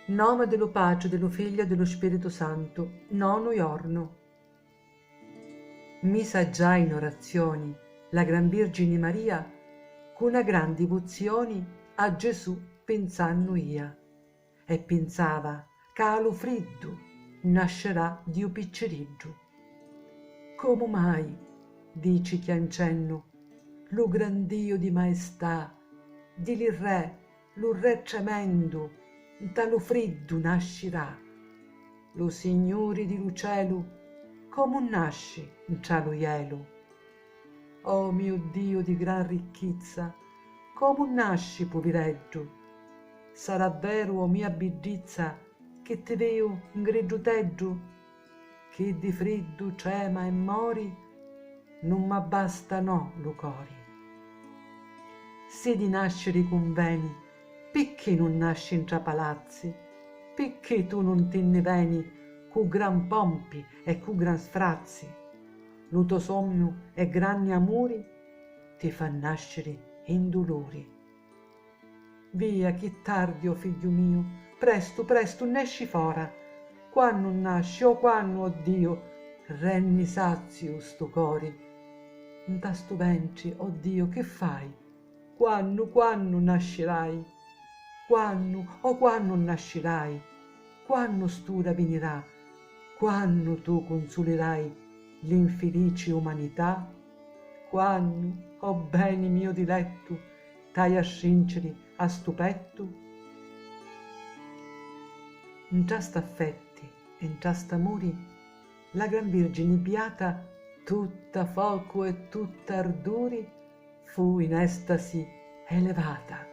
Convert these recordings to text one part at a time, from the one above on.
Nome dello Pace, dello Figlio e dello Spirito Santo, nono giorno. Misa già in orazioni la Gran Vergine Maria, con una gran divozione a Gesù pensanno ia, e pensava che allo freddo nascerà Dio picceriggio. Come mai, dici chiancenno, lo gran Dio di maestà, di lo re tremendo, dallo freddo nascerà. Lo Signore di Lucelu, come nasce in cielo ielo. Oh mio Dio di gran ricchezza, come nasci povereggio? Sarà vero, o mia biddizza, che te veo in greggio teggio? Che di freddo cema e mori, non m'abbasta no lo cori. Se di nascere conveni, perché non nasci in tra palazzi? Perché tu non te ne veni cu gran pompi e cu gran sfrazzi? Lo tuo sogno e grandi amori ti fa nascere in dolori. Via, che tardi, o figlio mio, presto, presto, nesci fora. Quando nasci, o quando, o Dio, renni sazio sto cori. Da sto ventre, o Dio, che fai? Quando nascerai? Quando nascerai? Quando stura venirà? Quando tu consolerai l'infelice umanità? Quando, o bene mio diletto, t'hai a scincere a stupetto? In giasta affetti e in giasta amori, la Gran Vergine beata, tutta foco e tutta ardori, fu in estasi elevata,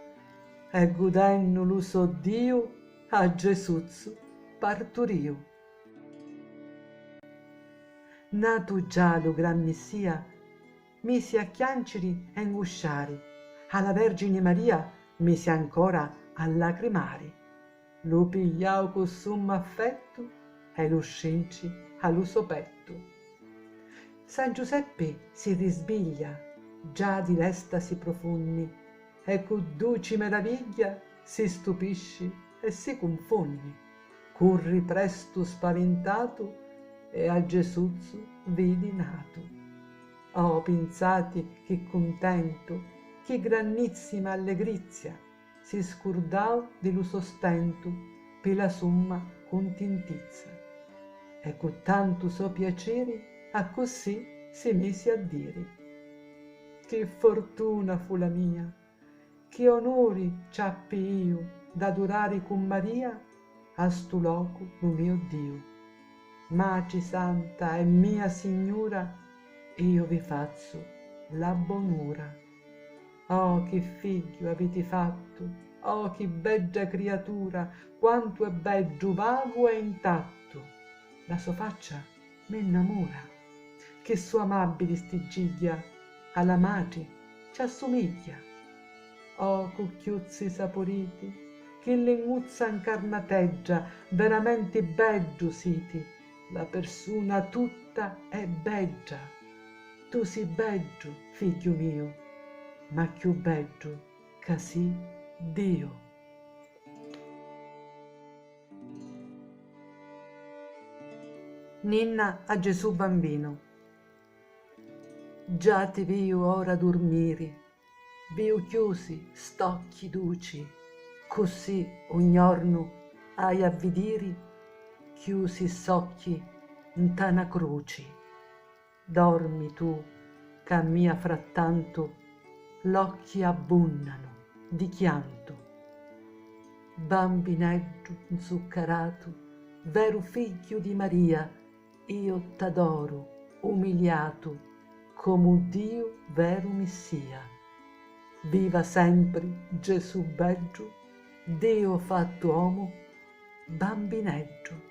e godendo lo so Dio, a Gesuzzo partoriu. Nato già lo gran Messia, misi a chianceri e angosciari, alla Vergine Maria misi ancora a lacrimare. Lo pigliao con sommo affetto e lo scenci allo suo petto. San Giuseppe si risbiglia, già di l'estasi profondi, e con dolce meraviglia si stupisce e si confondi. Corri presto spaventato e a Gesuzzo vedi nato. Oh, pensate che contento, che grandissima allegrizia, si scordò dello sostento per la somma contentizia. E con tanto so piacere, a così si mesi a dire. Che fortuna fu la mia, che onori ciappi io d'adorare con Maria a stu loco lo mio Dio. Maci Santa e mia Signora, io vi faccio la bonura. Oh, che figlio avete fatto, oh, che beggia creatura, quanto è bello, vago e intatto. La sua faccia m'innamora, che sua amabile stigiglia alla madre ci assomiglia. Oh, cucchiuzzi saporiti, che linguuzza incarnateggia, veramente bello siti, la persona tutta è beggia. Tu sei bello, figlio mio, ma più bello che sì Dio. Ninna a Gesù bambino. Già ti vio ora dormire, vio chiusi stocchi duci, così ogni giorno hai a vedere chiusi s'occhi in tana croci. Dormi tu, che mia frattanto l'occhi abbunnano di chianto. Bambinetto inzuccarato, vero figlio di Maria, io t'adoro, umiliato, come un Dio vero Messia. Viva sempre Gesù bello, Dio fatto uomo, bambinetto.